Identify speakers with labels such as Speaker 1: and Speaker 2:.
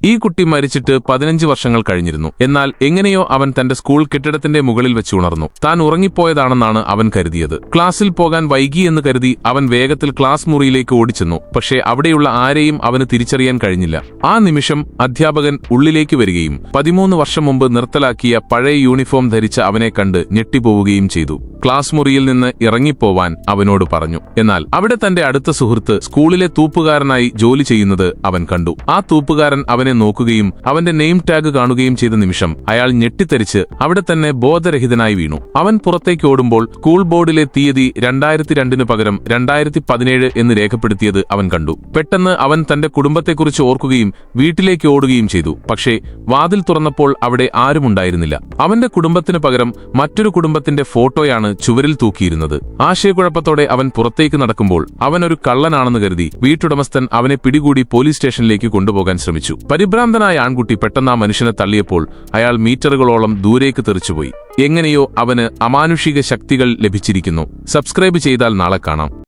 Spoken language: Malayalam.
Speaker 1: ഈ കുട്ടി മരിച്ചിട്ട് 15 വർഷങ്ങൾ കഴിഞ്ഞിരുന്നു. എന്നാൽ എങ്ങനെയോ അവൻ തന്റെ സ്കൂൾ കെട്ടിടത്തിന്റെ മുകളിൽ വെച്ച് ഉണർന്നു. താൻ ഉറങ്ങിപ്പോയതാണെന്നാണ് അവൻ കരുതിയത്. ക്ലാസ്സിൽ പോകാൻ വൈകിയെന്ന് കരുതി അവൻ വേഗത്തിൽ ക്ലാസ് മുറിയിലേക്ക് ഓടിച്ചെന്നു. പക്ഷേ അവിടെയുള്ള ആരെയും അവന് തിരിച്ചറിയാൻ കഴിഞ്ഞില്ല. ആ നിമിഷം അധ്യാപകൻ ഉള്ളിലേക്ക് വരികയും 13 വർഷം മുമ്പ് നിർത്തലാക്കിയ പഴയ യൂണിഫോം ധരിച്ച അവനെ കണ്ട് ഞെട്ടിപ്പോവുകയും ചെയ്തു. ക്ലാസ് മുറിയിൽ നിന്ന് ഇറങ്ങിപ്പോവാൻ അവനോട് പറഞ്ഞു. എന്നാൽ അവിടെ തന്റെ അടുത്ത സുഹൃത്ത് സ്കൂളിലെ തൂപ്പുകാരനായി ജോലി ചെയ്യുന്നത് അവൻ കണ്ടു. ആ തൂപ്പുകാരൻ അവനെ നോക്കുകയും അവന്റെ നെയിം ടാഗ് കാണുകയും ചെയ്ത നിമിഷം അയാൾ ഞെട്ടിത്തരിച്ച് അവിടെ തന്നെ ബോധരഹിതനായി വീണു. അവൻ പുറത്തേക്ക് ഓടുമ്പോൾ സ്കൂൾ ബോർഡിലെ തീയതി 2002 പകരം 2017 എന്ന് രേഖപ്പെടുത്തിയത് അവൻ കണ്ടു. പെട്ടെന്ന് അവൻ തന്റെ കുടുംബത്തെക്കുറിച്ച് ഓർക്കുകയും വീട്ടിലേക്ക് ഓടുകയും ചെയ്തു. പക്ഷേ വാതിൽ തുറന്നപ്പോൾ അവിടെ ആരുമുണ്ടായിരുന്നില്ല. അവന്റെ കുടുംബത്തിന് പകരം മറ്റൊരു കുടുംബത്തിന്റെ ഫോട്ടോയാണ് ചുവരിൽ തൂക്കിയിരുന്നത്. ആശയക്കുഴപ്പത്തോടെ അവൻ പുറത്തേക്ക് നടക്കുമ്പോൾ അവൻ ഒരു കള്ളനാണെന്ന് കരുതി വീട്ടുടമസ്ഥൻ അവനെ പിടികൂടി പോലീസ് സ്റ്റേഷനിലേക്ക് കൊണ്ടുപോകാൻ ശ്രമിച്ചു. പരിഭ്രാന്തനായ ആൺകുട്ടി പെട്ടെന്ന് ആ മനുഷ്യനെ തള്ളിയപ്പോൾ അയാൾ മീറ്ററുകളോളം ദൂരേക്ക് തെറിച്ചുപോയി. എങ്ങനെയോ അവന് അമാനുഷിക ശക്തികൾ ലഭിച്ചിരിക്കുന്നു. സബ്സ്ക്രൈബ് ചെയ്താൽ നാളെ കാണാം.